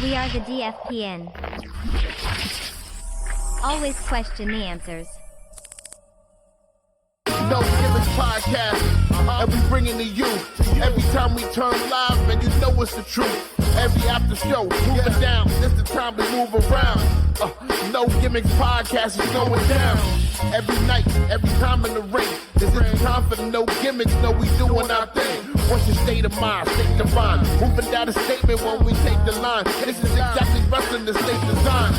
We are the DFPN. Always question the answers. No Gimmicks podcast, and we bring it to you. Every time we turn live, and you know it's the truth. Every after show, moving down, it's the time to move around. No Gimmicks podcast is going down. Every night, every time in the ring, this is the time for the No Gimmicks. No, we doing our thing. What's your state of mind? State of mind. Moving down the statement when we take the line. This is exactly wrestling the state design.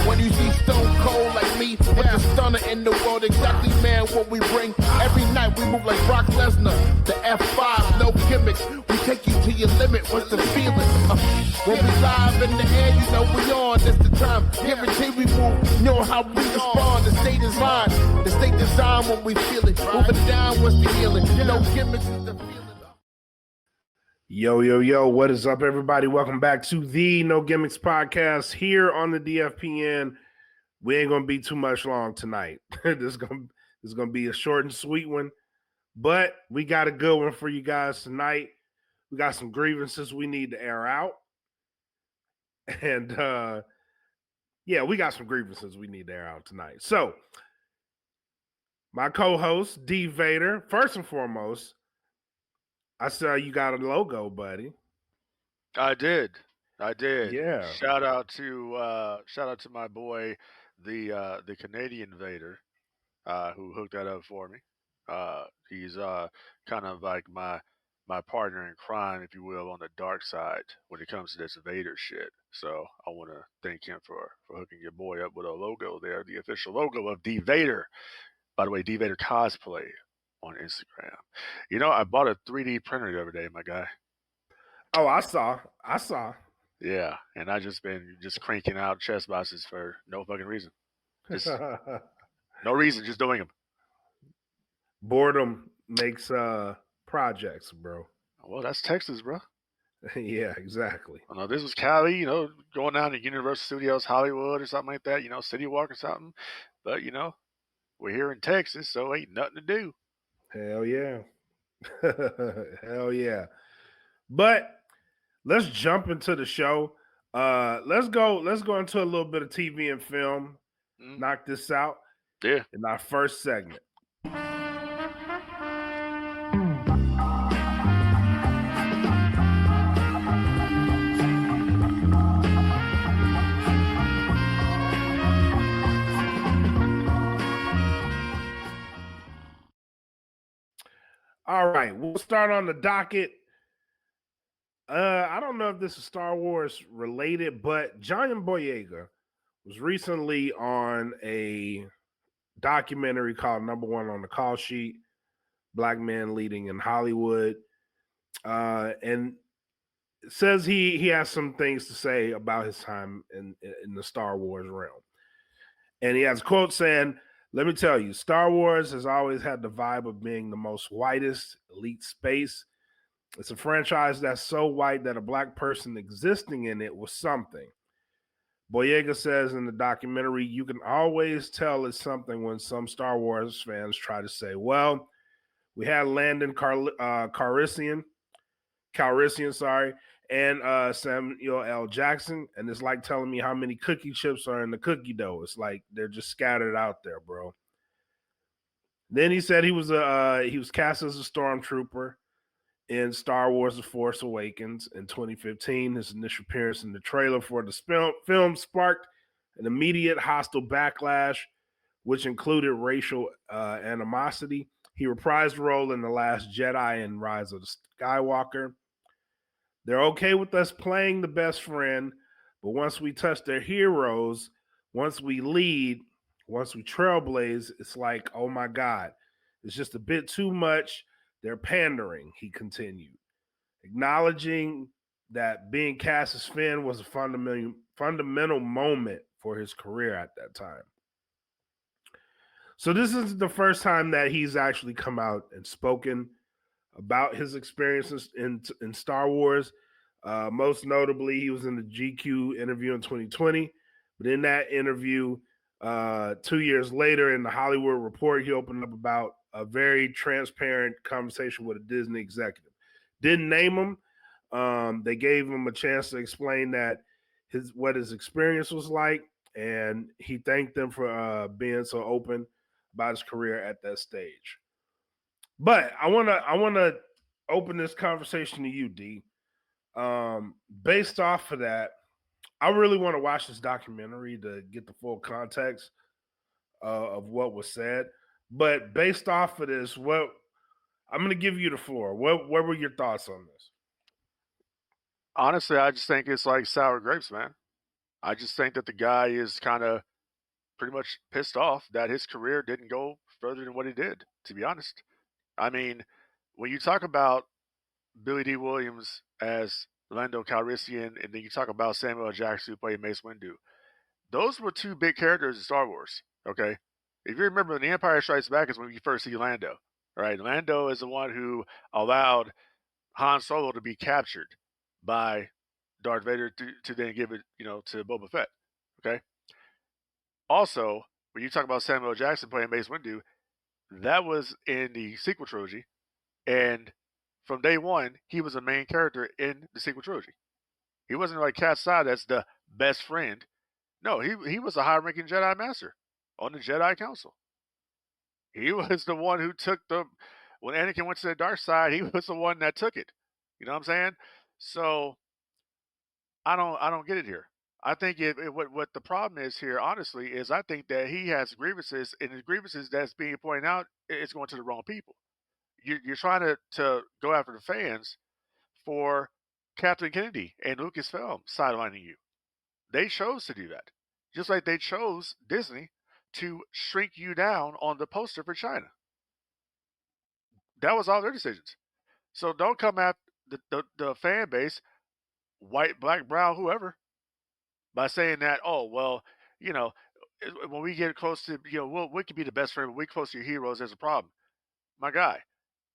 When you see Stone Cold like me, with the stunner in the world, exactly, man, what we bring. Every night we move like Brock Lesnar, the F5, no gimmicks. We take you to your limit, what's the feeling? When we live in the air, you know we on, this the time. Guarantee we move, you know how we respond. The state is mine, the state design when we feel it. Moving down, what's the healing? No gimmicks is the feeling. Yo, what is up, everybody? Welcome back to the No Gimmicks podcast here on the DFPN. We ain't gonna be too much long tonight. This is gonna be a short and sweet one, but we got a good one for you guys tonight. We got some grievances we need to air out, and we got some grievances we need to air out tonight. So, my co-host D Vader, first and foremost. I saw you got a logo, buddy. I did. Yeah. Shout out to my boy, the Canadian Vader, who hooked that up for me. He's kind of like my partner in crime, if you will, on the dark side when it comes to this Vader shit. So I want to thank him for hooking your boy up with a logo there, the official logo of D Vader. By the way, D Vader cosplay on Instagram. You know, I bought a 3D printer the other day, my guy. Oh, I saw. Yeah, and I just been cranking out chest boxes for no fucking reason. Just no reason, just doing them. Boredom makes projects, bro. Well, that's Texas, bro. Yeah, exactly. I know this was Cali, going down to Universal Studios Hollywood or something like that, City Walk or something. But, we're here in Texas, so ain't nothing to do. Hell yeah. Hell yeah. But let's jump into the show. Let's go into a little bit of TV and film. Knock this out. Yeah. In our first segment. All right, we'll start on the docket. I don't know if this is Star Wars related, but John Boyega was recently on a documentary called Number One on the Call Sheet, Black Men Leading in Hollywood. And it says he has some things to say about his time in the Star Wars realm. And he has a quote saying, "Let me tell you, Star Wars has always had the vibe of being the most whitest elite space. It's a franchise that's so white that a black person existing in it was something." Boyega says in the documentary, "You can always tell it's something when some Star Wars fans try to say, well, we had Landon Calrissian, and Samuel L. Jackson, and it's like telling me how many cookie chips are in the cookie dough. It's like they're just scattered out there, bro." Then he said he was cast as a stormtrooper in Star Wars: The Force Awakens in 2015. His initial appearance in the trailer for the film sparked an immediate hostile backlash, which included racial animosity. He reprised the role in The Last Jedi and Rise of the Skywalker. "They're okay with us playing the best friend, but once we touch their heroes, once we lead, once we trailblaze, it's like, oh my God, it's just a bit too much. They're pandering," he continued, acknowledging that being cast as Finn was a fundamental moment for his career at that time. So this is the first time that he's actually come out and spoken about his experiences in Star Wars. Most notably, he was in the GQ interview in 2020. But in that interview, 2 years later in the Hollywood Report, he opened up about a very transparent conversation with a Disney executive. Didn't name him. They gave him a chance to explain that what his experience was like, and he thanked them for being so open about his career at that stage. But I wanna open this conversation to you, D. Based off of that, I really want to watch this documentary to get the full context of what was said. But based off of this, what I'm going to give you the floor. What were your thoughts on this? Honestly, I just think it's like sour grapes, man. I just think that the guy is kind of pretty much pissed off that his career didn't go further than what it did, to be honest. I mean, when you talk about Billy D. Williams as Lando Calrissian, and then you talk about Samuel L. Jackson who played Mace Windu, those were two big characters in Star Wars. Okay, if you remember, The Empire Strikes Back is when you first see Lando. Right, Lando is the one who allowed Han Solo to be captured by Darth Vader to then give it, to Boba Fett. Okay. Also, when you talk about Samuel L. Jackson playing Mace Windu, that was in the sequel trilogy, and from day one, he was a main character in the sequel trilogy. He wasn't like cast aside as the best friend. No, he was a high-ranking Jedi Master on the Jedi Council. He was the one who took when Anakin went to the dark side. He was the one that took it. You know what I'm saying? So I don't get it here. I think what the problem is here, honestly, is I think that he has grievances, and the grievances that's being pointed out is going to the wrong people. You're trying to go after the fans for Kathleen Kennedy and Lucasfilm sidelining you. They chose to do that, just like they chose Disney to shrink you down on the poster for China. That was all their decisions. So don't come at the fan base, white, black, brown, whoever, by saying that, oh, well, you know, when we get close to, we could be the best friend, but we close to your heroes, there's a problem. My guy,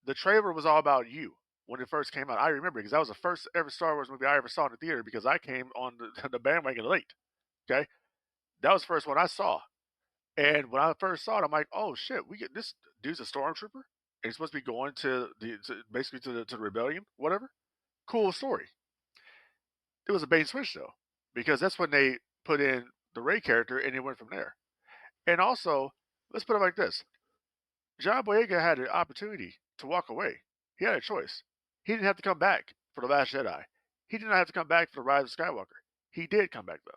the trailer was all about you when it first came out. I remember because that was the first ever Star Wars movie I ever saw in the theater because I came on the bandwagon late. Okay. That was the first one I saw. And when I first saw it, I'm like, oh shit, we get this dude's a stormtrooper. And he's supposed to be going basically to the rebellion, whatever. Cool story. It was a bait and switch though, because that's when they put in the Ray character and it went from there. And also, let's put it like this: John Boyega had an opportunity to walk away. He had a choice. He didn't have to come back for the Last Jedi. He did not have to come back for the Rise of Skywalker. He did come back though.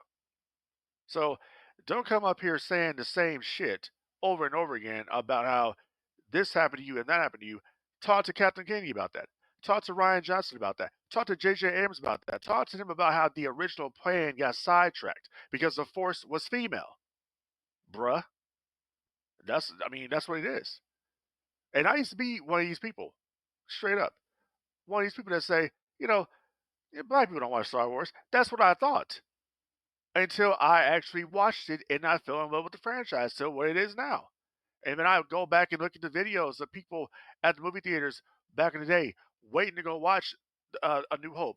So don't come up here saying the same shit over and over again about how this happened to you and that happened to you. Talk to Captain Kennedy about that. Talk to Ryan Johnson about that. Talk to J.J. Abrams about that. Talk to him about how the original plan got sidetracked because the Force was female. Bruh. That's what it is. And I used to be one of these people, straight up. One of these people that say, black people don't watch Star Wars. That's what I thought. Until I actually watched it and I fell in love with the franchise to what it is now. And then I go back and look at the videos of people at the movie theaters back in the day waiting to go watch A New Hope.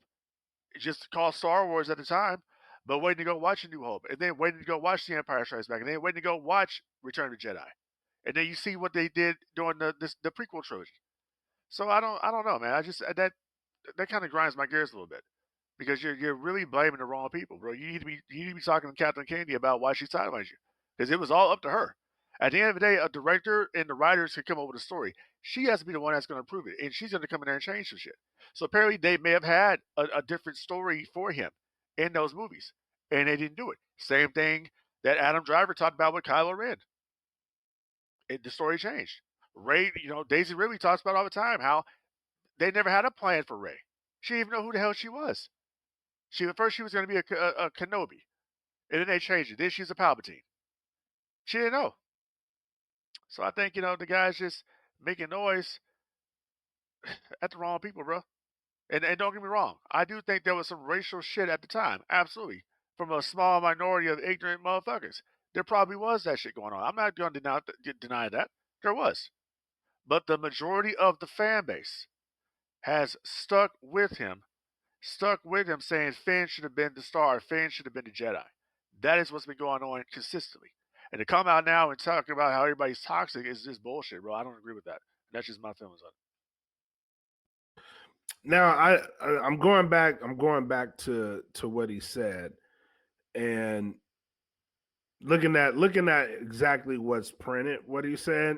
It just called Star Wars at the time, but waiting to go watch A New Hope. And then waiting to go watch The Empire Strikes Back. And then waiting to go watch Return of the Jedi. And then you see what they did during the prequel trilogy. So I don't know, man. I just that kind of grinds my gears a little bit because you're really blaming the wrong people, bro. You need to be talking to Kathleen Kennedy about why she sidelined you because it was all up to her. At the end of the day, a director and the writers can come up with a story. She has to be the one that's going to approve it, and she's going to come in there and change some shit. So apparently, they may have had a different story for him in those movies, and they didn't do it. Same thing that Adam Driver talked about with Kylo Ren. The story changed. Ray, Daisy Ridley talks about all the time how they never had a plan for Ray. She didn't even know who the hell she was. At first she was going to be a Kenobi, and then they changed it. Then she's a Palpatine. She didn't know. So I think the guy's just making noise at the wrong people, bro. And don't get me wrong, I do think there was some racial shit at the time, absolutely, from a small minority of ignorant motherfuckers. There probably was that shit going on. I'm not going to deny that. There was. But the majority of the fan base has stuck with him saying Finn should have been the star, Finn should have been the Jedi. That is what's been going on consistently. And to come out now and talk about how everybody's toxic is just bullshit, bro. I don't agree with that. That's just my feelings on it. Now I'm going back to what he said. and looking at exactly what's printed, what he said,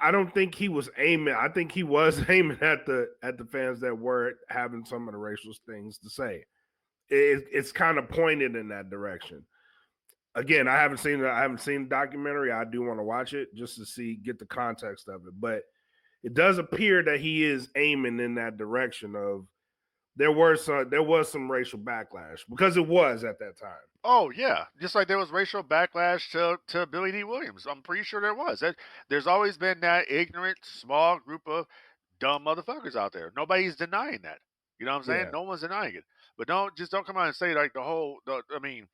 I don't think he was aiming. I think he was aiming at the fans that were having some of the racial things to say. It's kind of pointed in that direction. Again, I haven't seen the documentary. I do want to watch it just to get the context of it. But it does appear that he is aiming in that direction of there was some racial backlash because it was at that time. Oh yeah, just like there was racial backlash to Billy D. Williams. I'm pretty sure there was. There's always been that ignorant small group of dumb motherfuckers out there. Nobody's denying that. You know what I'm saying? Yeah. No one's denying it. But don't come out and say like I mean,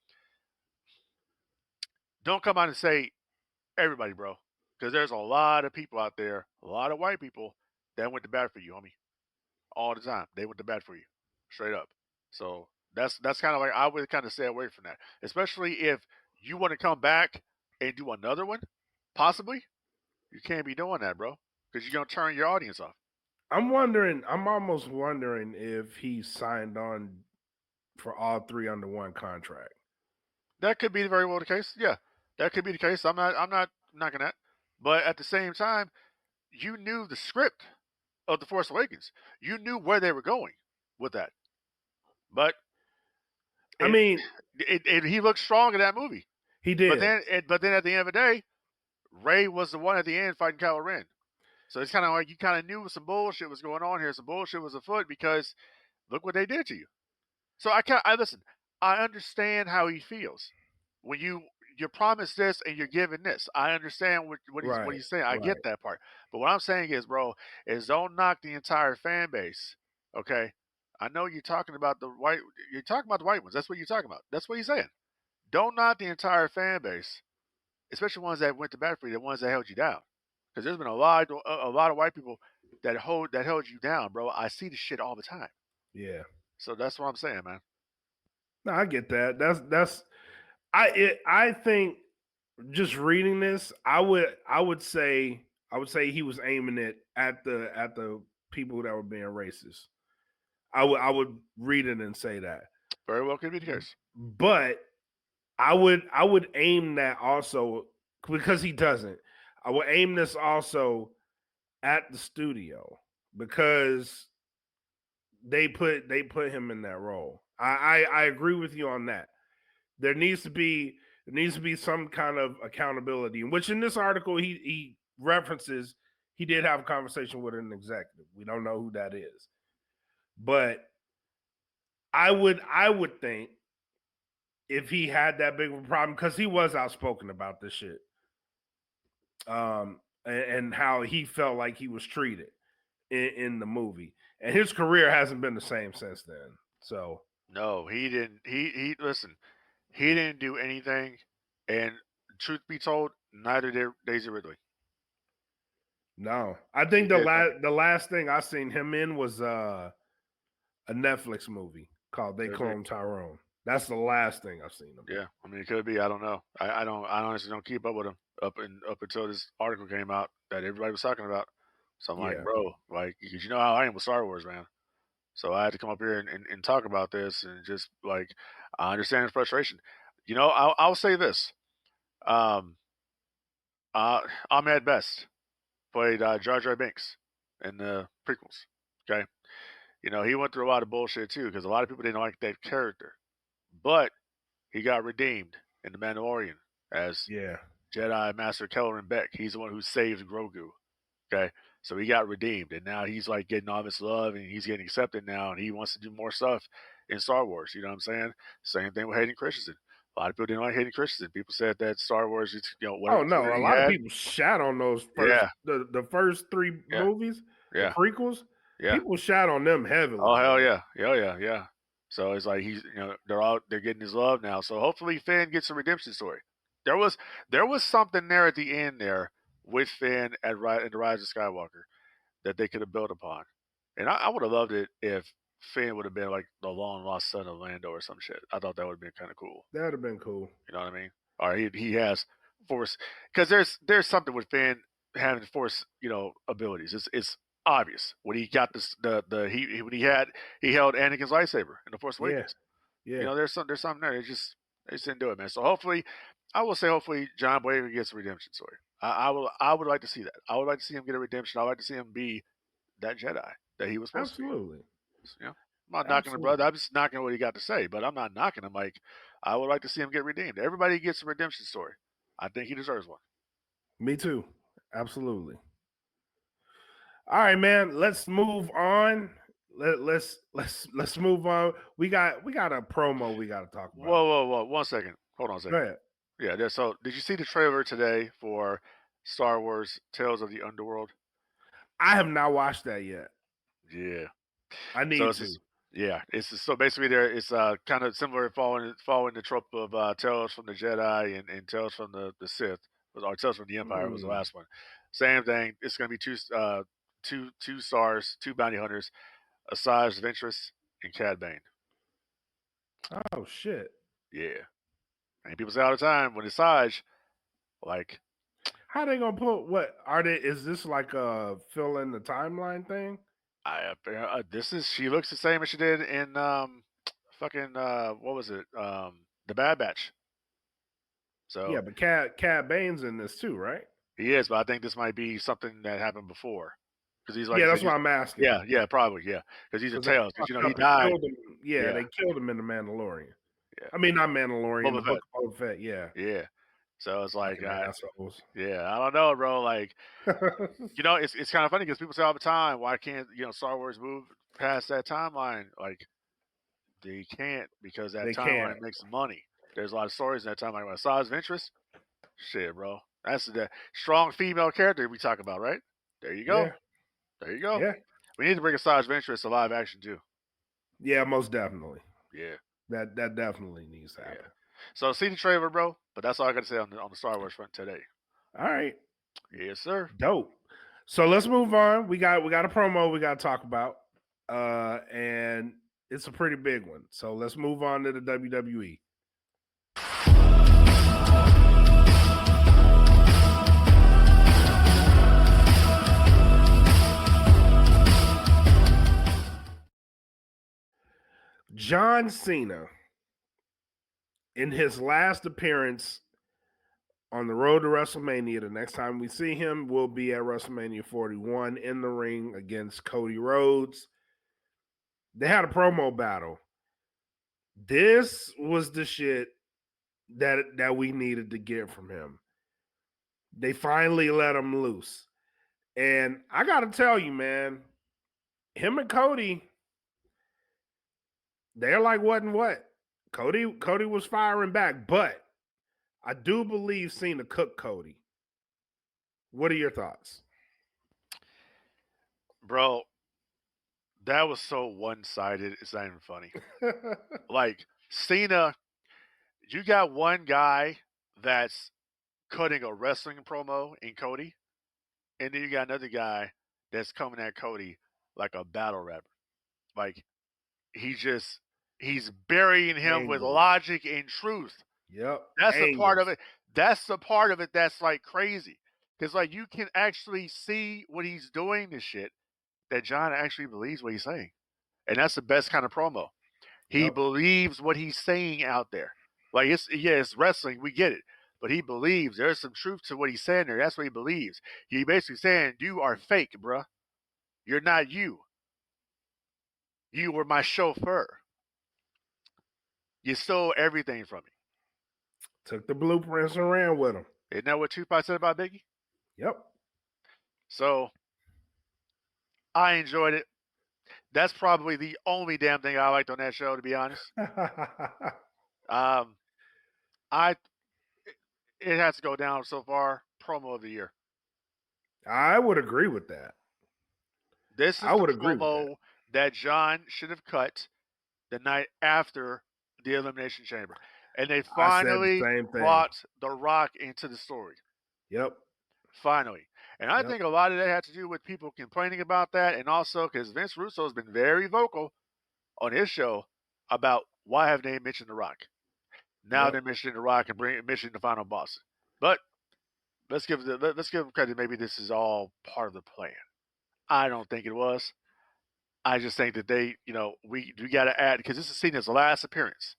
don't come out and say everybody, bro, because there's a lot of people out there, a lot of white people that went to bat for you, homie, all the time. They went to bat for you, straight up. So that's kind of like I would kind of stay away from that, especially if you want to come back and do another one, possibly. You can't be doing that, bro, because you're gonna turn your audience off. I'm almost wondering if he signed on for all three under one contract. That could be very well the case. Yeah, that could be the case. I'm not knocking that, but at the same time, you knew the script of The Force Awakens. You knew where they were going with that, but I mean, he looked strong in that movie. He did. But then at the end of the day, Ray was the one at the end fighting Kylo Ren. So it's kind of like you kind of knew some bullshit was going on here. Some bullshit was afoot because look what they did to you. So I listen. I understand how he feels when you're promised this and you're given this. I understand what he's saying. I get that part. But what I'm saying is, bro, is don't knock the entire fan base. Okay, I know you're talking about the white. You're talking about the white ones. That's what you're talking about. That's what he's saying. Don't knock the entire fan base, especially ones that went to bat for you, the ones that held you down. Because there's been a lot of white people that held you down, bro. I see the shit all the time. Yeah. So that's what I'm saying, man. No, I get that. I think just reading this, I would say he was aiming it at the people that were being racist. I would read it and say that. Very well could be the case. But I would aim that also because he doesn't. I would aim this also at the studio because they put him in that role. I agree with you on that. There needs to be some kind of accountability, which in this article he references he did have a conversation with an executive. We don't know who that is. But I would think if he had that big of a problem, because he was outspoken about this shit. And how he felt like he was treated in the movie. And his career hasn't been the same since then. So no, he didn't. He listen. He didn't do anything, and truth be told, neither did Daisy Ridley. No, I think the last thing I seen him in was a Netflix movie called They Clone Tyrone. That's the last thing I've seen him. Yeah, I mean it could be. I don't know. I honestly don't keep up with him up until this article came out that everybody was talking about. So I'm like, bro, like, because you know how I am with Star Wars, man. So I had to come up here and talk about this and just like I understand his frustration. You know, I'll say this. Ahmed Best played Jar Jar Binks in the prequels. Okay, you know he went through a lot of bullshit too because a lot of people didn't like that character, but he got redeemed in the Mandalorian as Jedi Master Kelleran Beck. He's the one who saved Grogu. Okay, so he got redeemed, and now he's like getting all this love, and he's getting accepted now, and he wants to do more stuff in Star Wars. You know what I'm saying? Same thing with Hayden Christensen. A lot of people didn't like Hayden Christensen. People said that Star Wars, whatever. Oh no, a lot of people shat on those first, the first three movies, the prequels. Yeah, people shat on them heavily. Oh hell yeah, yeah. So it's like he's, they're getting his love now. So hopefully Finn gets a redemption story. There was something there at the end there with Finn in the Rise of Skywalker that they could have built upon, and I would have loved it if Finn would have been like the long lost son of Lando or some shit. I thought that would have been kind of cool. That would have been cool. You know what I mean? Or he has force, because there's something with Finn having force, abilities. It's obvious when he got he held Anakin's lightsaber in the Force Awakens. Yeah. There's something there. It's just They just didn't do it, man. So hopefully, I will say hopefully John Boyega gets a redemption story. I would like to see that. I would like to see him get a redemption. I would like to see him be that Jedi that he was supposed to be. Absolutely. So, I'm not knocking the Absolutely. brother. I'm just knocking what he got to say, but I'm not knocking him. Like, I would like to see him get redeemed. Everybody gets a redemption story. I think he deserves one. Me too. Absolutely. All right, man. Let's move on. Let's move on. We got a promo we got to talk about. Whoa. 1 second. Hold on a second. Go ahead. Yeah. So, did you see the trailer today for Star Wars: Tales of the Underworld? I have not watched that yet. Yeah. I need So to. it's so basically it's kind of similar following the trope of Tales from the Jedi and Tales from the Sith, or Tales from the Empire was the last one. Same thing. It's going to be two stars, two bounty hunters, Asajj Ventress and Cad Bane. Oh shit. Yeah. And people say all the time when Asajj, like, how they gonna put what are they? Is this like a fill in the timeline thing? She looks the same as she did in fucking what was it? The Bad Batch. So yeah, but Cad Bane's in this too, right? he is, but I think this might be something that happened before. Because he's like, yeah, that's why I'm asking. Yeah, probably, yeah. Because he's a Tales, because he died. Yeah, they killed him in the Mandalorian. Yeah. I mean, not Mandalorian, Boba the Book of Boba Fett. Yeah. Yeah. So it's like, assholes. Yeah, I don't know, bro. Like, it's kind of funny because people say all the time, why can't Star Wars move past that timeline? Like, they can't because that timeline makes money. There's a lot of stories in that timeline. Like Asajj Ventress, shit, bro. That's the strong female character we talk about, right? There you go. Yeah. There you go. Yeah. We need to bring Asajj Ventress to live action too. Yeah, most definitely. Yeah. That definitely needs to happen. Yeah. So see the trailer, bro. But that's all I got to say on the Star Wars front today. All right. Yes, sir. Dope. So let's move on. We got a promo we got to talk about, and it's a pretty big one. So let's move on to the WWE. John Cena, in his last appearance on the road to WrestleMania, the next time we see him will be at WrestleMania 41 in the ring against Cody Rhodes. They had a promo battle. This was the shit that we needed to get from him. They finally let him loose. And I got to tell you, man, him and Cody, they're like what and what. Cody was firing back, but I do believe Cena cooked Cody. What are your thoughts? Bro, that was so one-sided. It's not even funny. Like, Cena, you got one guy that's cutting a wrestling promo in Cody, and then you got another guy that's coming at Cody like a battle rapper. Like, he's burying him with logic and truth. Yep. That's the part of it. That's the part of it that's like crazy. Because like you can actually see what he's doing this shit that John actually believes what he's saying. And that's the best kind of promo. He believes what he's saying out there. Like it's wrestling, we get it. But he believes there's some truth to what he's saying there. That's what he believes. He basically saying, you are fake, bruh. You're not you. You were my chauffeur. You stole everything from me. Took the blueprints and ran with them. Isn't that what Tupac said about Biggie? Yep. So I enjoyed it. That's probably the only damn thing I liked on that show, to be honest. It has to go down so far. Promo of the year. I would agree with that. This is the promo that John should have cut the night after the Elimination Chamber. And they finally brought The Rock into the story. Yep. Finally. And I think a lot of that had to do with people complaining about that, and also because Vince Russo has been very vocal on his show about why haven't they mentioned The Rock. Now they're mentioning The Rock and mentioning the final boss. But let's give them credit. Maybe this is all part of the plan. I don't think it was. I just think that they, we got to add, because this is Cena's last appearance.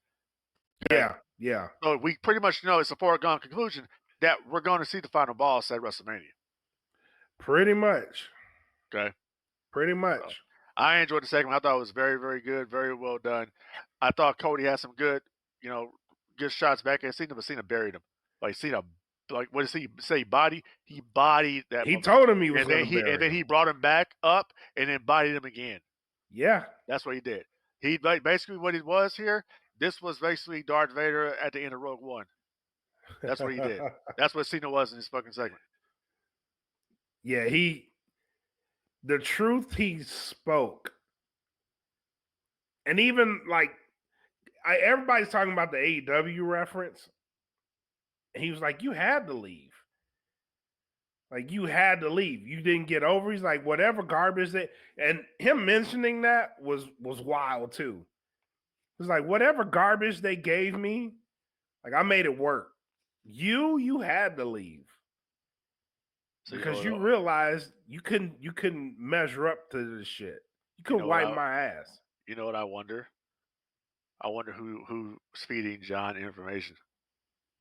Okay? Yeah. Yeah, So we pretty much know it's a foregone conclusion that we're going to see the final boss at WrestleMania. pretty much. Okay. Pretty So much. I enjoyed the segment. I thought it was very, very good, very well done. I thought Cody had some good, good shots back at Cena, but Cena buried him. Like Cena, like what does he say? He bodied that He motherfucker, told him he was and going then to bury he him. brought him back up and then bodied him again. Yeah. That's what he did. He like basically what it was here. This was basically Darth Vader at the end of Rogue One. That's what he did. That's what Cena was in this fucking segment. Yeah, the truth he spoke. And even like everybody's talking about the AEW reference. And he was like, you had to leave. Like you had to leave. You didn't get over. He's like, whatever garbage that, and him mentioning that was wild too. It's like whatever garbage they gave me, like I made it work. You had to leave. So Because you realized you couldn't measure up to this shit. You couldn't wipe my ass. You know what I wonder? I wonder who's feeding John information.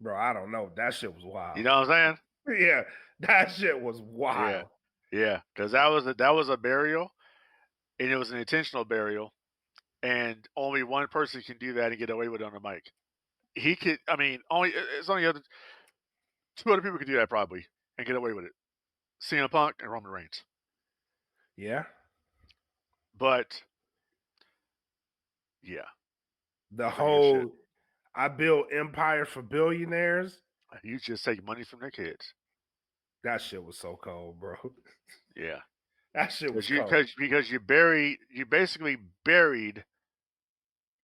Bro, I don't know. That shit was wild. You know what I'm saying? Yeah, that shit was wild. Yeah, because that was a burial, and it was an intentional burial, and only one person can do that and get away with it on the mic. He could. I mean, it's only two other people could do that probably and get away with it. CM Punk and Roman Reigns. Yeah. But yeah. The whole I built empires for billionaires. You just take money from their kids. That shit was so cold, bro. Yeah. That shit was cold. Because you basically buried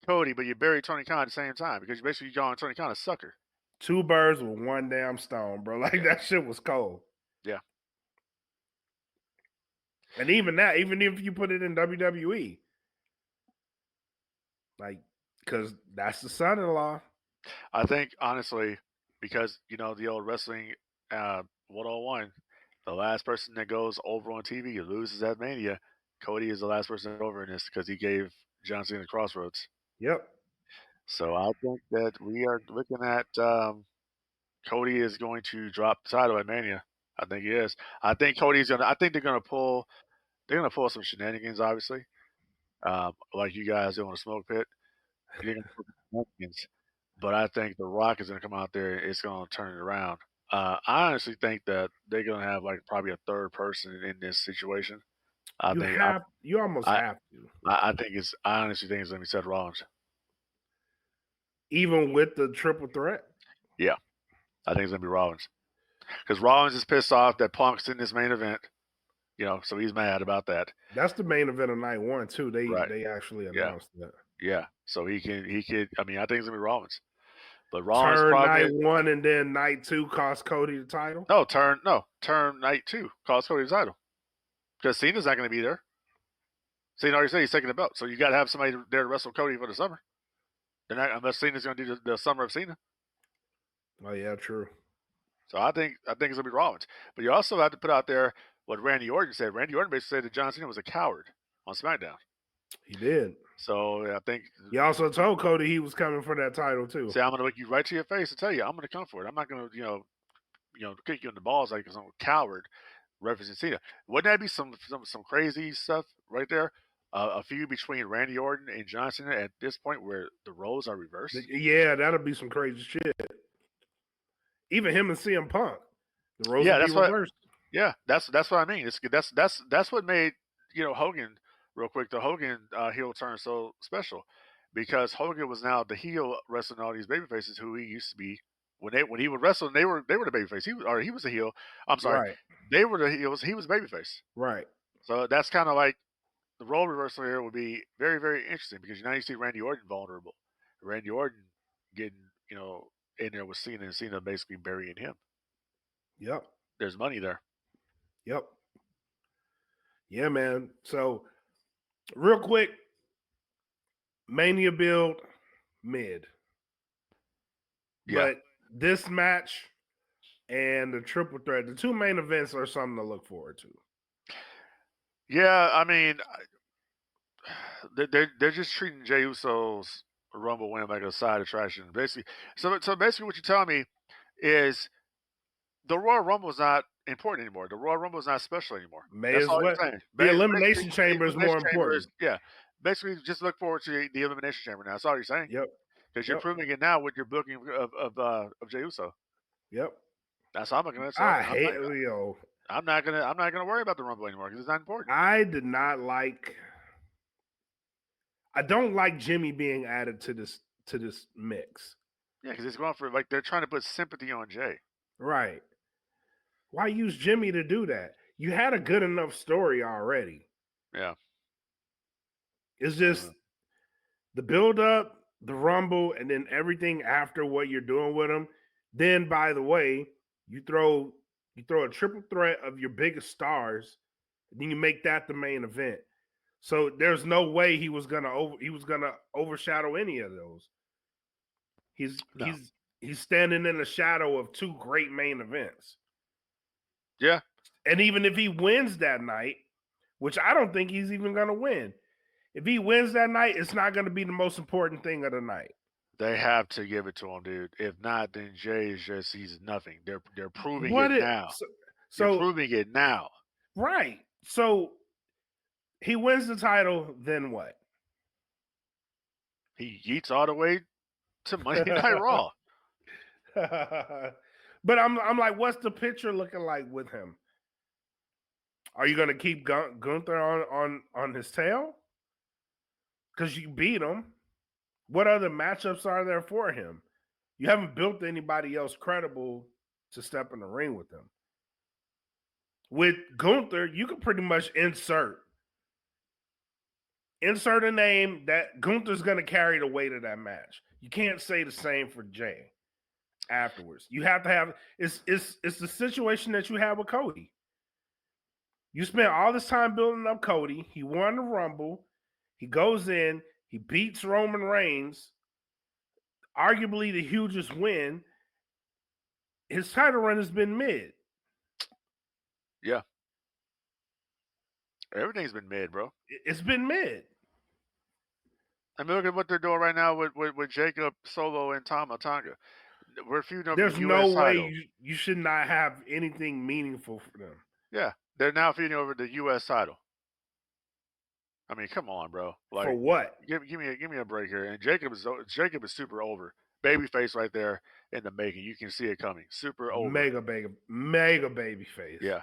Cody, but you buried Tony Khan at the same time because you basically calling Tony Khan a sucker. Two birds with one damn stone, bro. Like that shit was cold. Yeah. And even if you put it in WWE, like, because that's the son-in-law. I think honestly, because the old wrestling 101, the last person that goes over on TV loses at Mania. Cody is the last person over in this because he gave John Cena the Crossroads. Yep. So I think that we are looking at Cody is going to drop the title at Mania. I think he is. I think they're gonna pull some shenanigans, obviously. Like you guys do on a smoke pit. They're gonna pull some shenanigans. But I think The Rock is gonna come out there. It's gonna turn it around. I honestly think that they're gonna have like probably a third person in this situation. You almost have to. I honestly think it's gonna be Seth Rollins. Even with the triple threat? Yeah. I think it's gonna be Rollins. Because Rollins is pissed off that Punk's in this main event. So he's mad about that. That's the main event of night one too. They actually announced that. Yeah. So he could I mean, I think it's gonna be Rollins. But Rollins turn night one and then night two cost Cody the title? No, turn night two cost Cody the title. Because Cena's not gonna be there. Cena already said he's taking the belt. So you gotta have somebody there to wrestle Cody for the summer. They're not, unless Cena's gonna do the summer of Cena. Oh yeah, true. So I think it's gonna be Rollins. But you also have to put out there what Randy Orton said. Randy Orton basically said that John Cena was a coward on SmackDown. He did. So I think he also told Cody he was coming for that title too. Say I'm gonna look you right to your face and tell you I'm gonna come for it. I'm not gonna kick you in the balls like some coward referencing Cena. Wouldn't that be some crazy stuff right there? A feud between Randy Orton and John Cena at this point where the roles are reversed. Yeah, that'll be some crazy shit. Even him and CM Punk, the roles will be reversed. That's what I mean. That's what made Hogan real quick. The Hogan heel turn so special because Hogan was now the heel wrestling all these babyfaces who he used to be when he would wrestle. They were the babyface. He was a heel. I'm sorry, right. They were the heels. He was babyface. Right. So that's kind of like the role reversal here would be very, very interesting because now you see Randy Orton vulnerable. Randy Orton getting in there with Cena and Cena basically burying him. Yep. There's money there. Yep. Yeah, man. So, real quick, Mania build, mid. Yeah. But this match and the triple threat, the two main events are something to look forward to. Yeah, I mean, they're just treating Jey Uso's Rumble win like a side attraction. Basically, so basically, what you're telling me is the Royal Rumble is not important anymore. The Royal Rumble is not special anymore. May That's as all well. you're saying. The Basically, Elimination the Chamber is more Elimination Chamber important. is Basically, just look forward to the Elimination Chamber now. That's all you're saying. Yep. Because you're proving it now with your booking of Jey Uso. Yep. That's all I'm looking at. So I hate Leo. I'm not gonna worry about the Rumble anymore because it's not important. I did not like. I don't like Jimmy being added to this mix. Yeah, because it's going for like they're trying to put sympathy on Jay. Right. Why use Jimmy to do that? You had a good enough story already. Yeah. It's just the build up, the Rumble, and then everything after what you're doing with him. Then, by the way, you throw a triple threat of your biggest stars, and then you make that the main event. So there's no way he was gonna overshadow any of those. He's standing in the shadow of two great main events. Yeah. And even if he wins that night, which I don't think he's even gonna win, if he wins that night, it's not gonna be the most important thing of the night. They have to give it to him, dude. If not, then Jay is he's nothing. They're proving it now. So they're proving it now. Right. So he wins the title, then what? He yeets all the way to Monday Night Raw. But I'm like, what's the picture looking like with him? Are you gonna keep Gunther on his tail? Because you beat him. What other matchups are there for him? You haven't built anybody else credible to step in the ring with him. With Gunther, you can pretty much insert a name that Gunther's going to carry the weight of that match. You can't say the same for Jay afterwards. You have to have it's the situation that you have with Cody. You spent all this time building up Cody. He won the Rumble. He goes in. He beats Roman Reigns. Arguably the hugest win. His title run has been mid. Yeah. Everything's been mid, bro. It's been mid. I mean, look at what they're doing right now with Jacob, Solo, and Tama Tonga. We're feuding over There's the US no title. way you should not have anything meaningful for them. Yeah, they're now feuding over the US title. I mean, come on, bro. Like, for what? Give me a break here. And Jacob is super over. Babyface right there in the making. You can see it coming. Super over. Mega baby face. Yeah.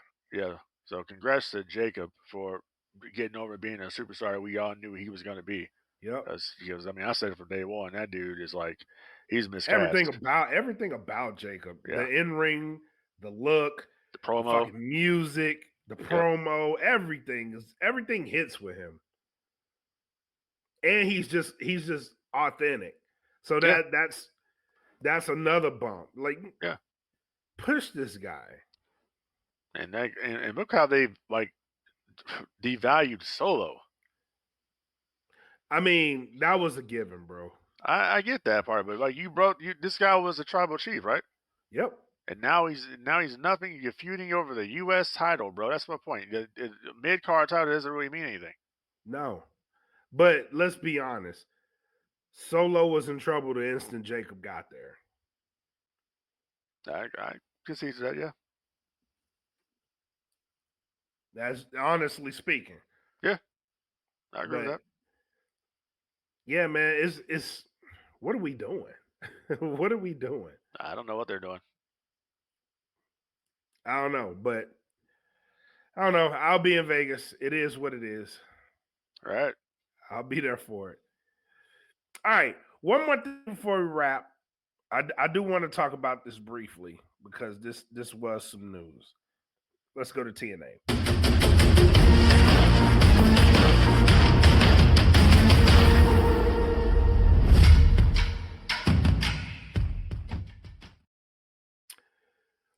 So congrats to Jacob for getting over being a superstar we all knew he was going to be. Yep. Because I mean, I said it from day one. That dude is like, he's miscast. Everything about Jacob. Yeah. The in-ring, the look, the promo, the fucking music, the promo, everything hits with him. And he's just authentic. So that's another bump. Like, push this guy. And look how they like devalued Solo. I mean, that was a given, bro. I get that part, but like this guy was a tribal chief, right? Yep. And now he's nothing. You're feuding over the U.S. title, bro. That's my point. The mid-card title doesn't really mean anything. No. But let's be honest. Solo was in trouble the instant Jacob got there. I can see that, yeah. That's honestly speaking. Yeah. I agree with that. Yeah, man. It's what are we doing? What are we doing? I don't know what they're doing. I don't know, but I don't know. I'll be in Vegas. It is what it is. All right. I'll be there for it. All right. One more thing before we wrap. I do want to talk about this briefly because this was some news. Let's go to TNA.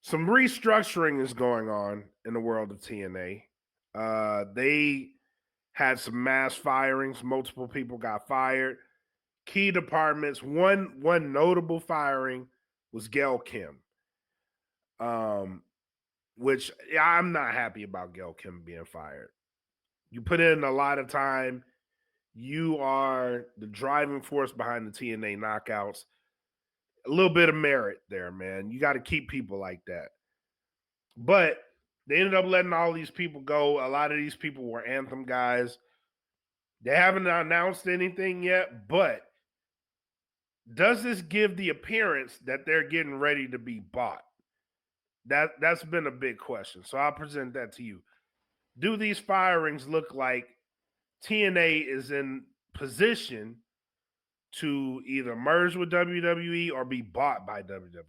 Some restructuring is going on in the world of TNA. They had some mass firings. Multiple people got fired. Key departments. One notable firing was Gail Kim, which I'm not happy about Gail Kim being fired. You put in a lot of time. you are the driving force behind the TNA knockouts. A little bit of merit there, man. You got to keep people like that. But they ended up letting all these people go. A lot of these people were Anthem guys. They haven't announced anything yet, but does this give the appearance that they're getting ready to be bought? That's been a big question. So I'll present that to you. Do these firings look like TNA is in position to either merge with WWE or be bought by WWE?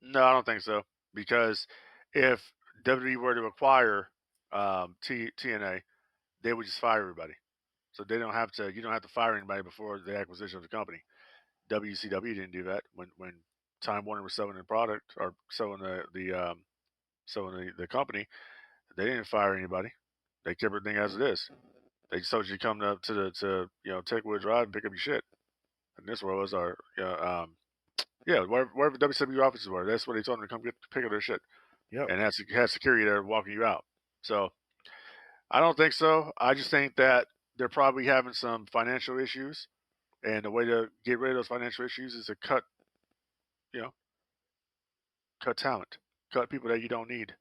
No, I don't think so. Because if WWE were to acquire TNA, they would just fire everybody. So they don't have to. You don't have to fire anybody before the acquisition of the company. WCW didn't do that when Time Warner was selling the product or selling the company. They didn't fire anybody. They kept everything as it is. They just told you to come to Techwood Drive and pick up your shit. And this was our wherever WCW offices were. That's where they told them to come pick up their shit. Yep. And had security there walking you out. So I don't think so. I just think that they're probably having some financial issues, and the way to get rid of those financial issues is to cut talent, cut people that you don't need.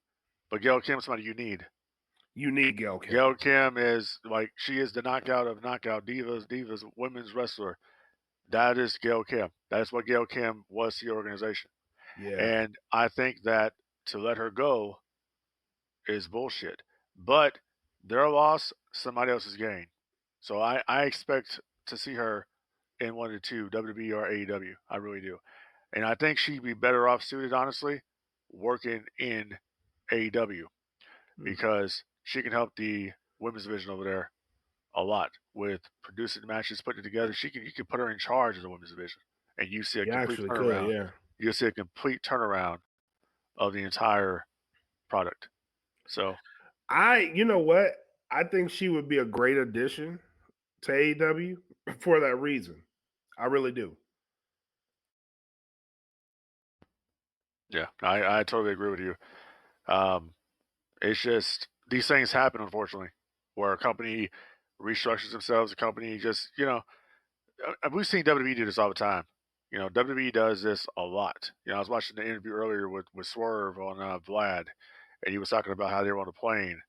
But Gail Kim's somebody you need. You need Gail Kim. Gail Kim is she is the knockout of knockout divas women's wrestler. That is Gail Kim. That is what Gail Kim was to the organization. Yeah. And I think that to let her go is bullshit. But their loss, somebody else's gain. So I expect to see her in one of the two, WWE or AEW. I really do. And I think she'd be better off suited, honestly, working in AEW because she can help the women's division over there a lot with producing the matches, putting it together. You can put her in charge of the women's division, and you see a complete turnaround. Yeah. You see a complete turnaround of the entire product. So, you know what? I think she would be a great addition to AEW for that reason. I really do. yeah, I totally agree with you. It's just these things happen, unfortunately, where a company restructures themselves. A company just, we've seen WWE do this all the time. WWE does this a lot. I was watching the interview earlier with Swerve on Vlad, and he was talking about how they were on a plane,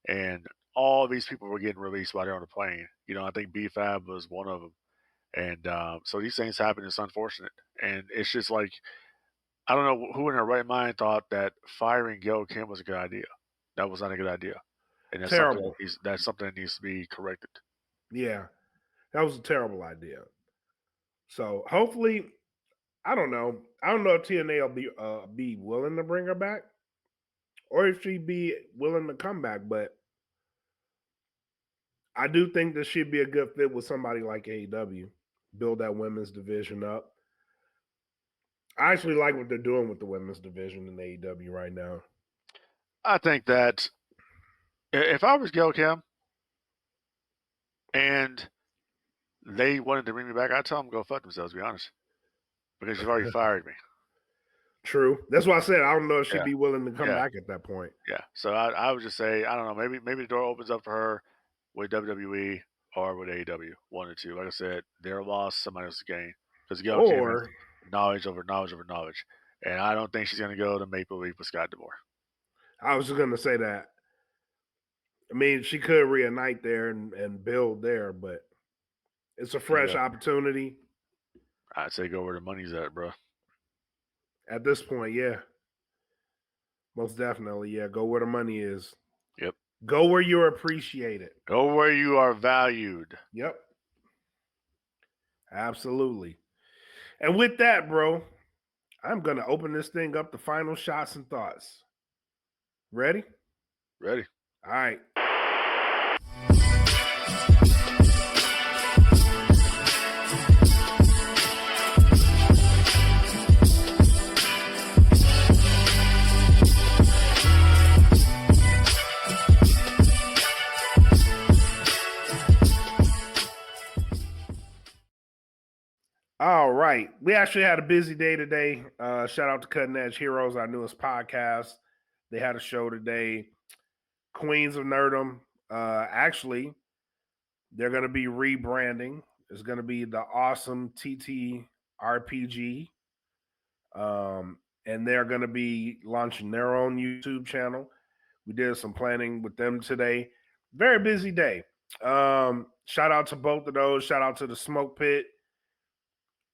and all these people were getting released while they're on the plane. I think B-Fab was one of them. And so these things happen. It's unfortunate. And it's just like, I don't know who in their right mind thought that firing Gail Kim was a good idea. That was not a good idea. And that's Terrible. Something that needs to be corrected. Yeah. That was a terrible idea. So hopefully, I don't know. I don't know if TNA will be willing to bring her back, or if she'd be willing to come back. But I do think that she'd be a good fit with somebody like AEW. Build that women's division up. I actually like what they're doing with the women's division in AEW right now. I think that if I was Gail Kim and they wanted to bring me back, I'd tell them to go fuck themselves, to be honest. Because you've already fired me. True. That's why I said I don't know if she'd be willing to come back at that point. Yeah. So I would just say, I don't know, maybe the door opens up for her with WWE or with AEW, one or two. Like I said, their loss, somebody else's gain. Because Gail Kim is knowledge over knowledge over knowledge. And I don't think she's going to go to Maple Leaf with Scott D'Amore. I was just going to say that. I mean, she could reunite there and build there, but it's a fresh opportunity. I'd say go where the money's at, bro. At this point, yeah. Most definitely, yeah. Go where the money is. Yep. Go where you're appreciated. Go where you are valued. Yep. Absolutely. And with that, bro, I'm going to open this thing up to final shots and thoughts. Ready? Ready. All right. All right. We actually had a busy day today. Shout out to Cutting Edge Heroes, our newest podcast. They had a show today. Queens of Nerdom. Actually, They're going to be rebranding. It's going to be the Awesome TT RPG. And they're going to be launching their own YouTube channel. We did some planning with them today. Very busy day. Shout out to both of those. Shout out to the Smoke Pit.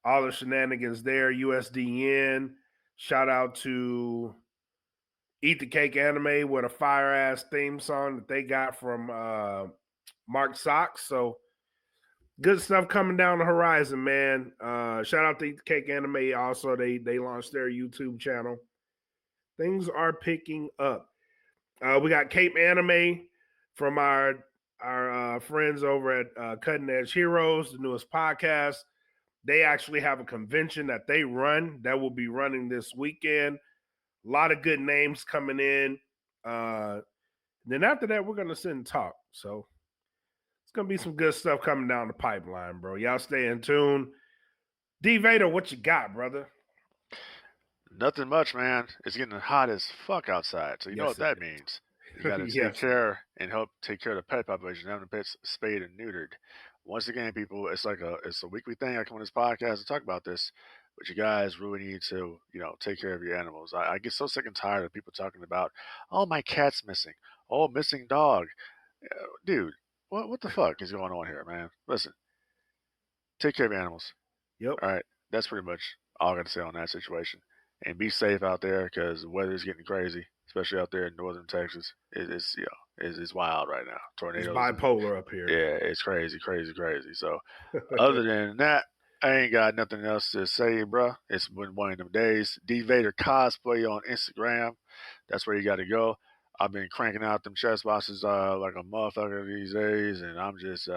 All the shenanigans there. USDN. Shout out to Eat the Cake Anime with a fire ass theme song that they got from Mark Sox. So good stuff coming down the horizon, man. Shout out to Eat the Cake Anime. Also, they launched their YouTube channel. Things are picking up. We got Cape Anime from our friends over at Cutting Edge Heroes, the newest podcast. They actually have a convention that they run that will be running this weekend. A lot of good names coming in. Then after that, we're going to sit and talk. So it's going to be some good stuff coming down the pipeline, bro. Y'all stay in tune. D. Vader, what you got, brother? Nothing much, man. It's getting hot as fuck outside. So you know what that means. You got to take care and help take care of the pet population, having the pets spayed and neutered. Once again, people, it's a weekly thing. I come on this podcast to talk about this, but you guys really need to, take care of your animals. I get so sick and tired of people talking about, oh, my cat's missing. Oh, missing dog. Dude, what the fuck is going on here, man? Listen, take care of your animals. Yep. All right. That's pretty much all I got to say on that situation. And be safe out there because the weather is getting crazy, especially out there in northern Texas. It's wild right now. Tornadoes. It's bipolar up here. Yeah, it's crazy. So, other than that, I ain't got nothing else to say, bro. It's been one of them days. D. Vader cosplay on Instagram. That's where you got to go. I've been cranking out them chest boxes like a motherfucker these days, and I'm just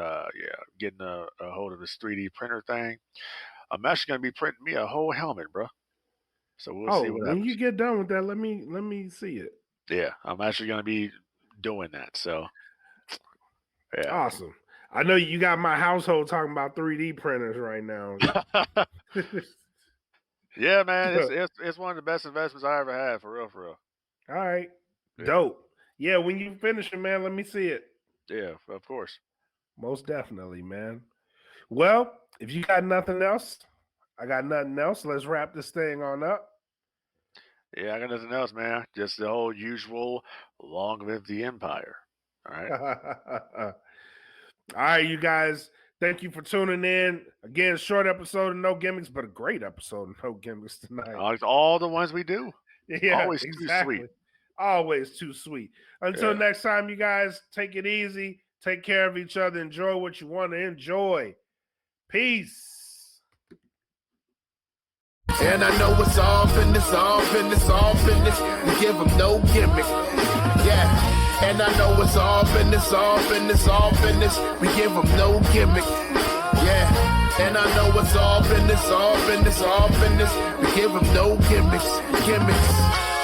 getting a hold of this 3D printer thing. I'm actually gonna be printing me a whole helmet, bro. So we'll see what happens. When you get done with that, let me see it. Yeah, I'm actually gonna be doing that. So yeah. Awesome. I know you got my household talking about 3D printers right now. Yeah, man, it's one of the best investments I ever had, for real. All right. Yeah. Dope. Yeah, when you finish it, man, let me see it. Yeah, of course. Most definitely, man. Well, if you got nothing else, I got nothing else. Let's wrap this thing on up. Yeah, I got nothing else, man. Just the whole usual long live the empire. All right. All right, you guys. Thank you for tuning in. Again, short episode of No Gimmicks, but a great episode of No Gimmicks tonight. All the ones we do. Yeah, always exactly. too sweet. Always too sweet. Until next time, you guys, take it easy. Take care of each other. Enjoy what you want to enjoy. Peace. And I know it's all business, all business, all business. We give them no gimmick. Yeah. And I know it's all business, all business, all business. We give them no gimmick. Yeah. And I know it's all business, all business, all business. We give them no gimmicks.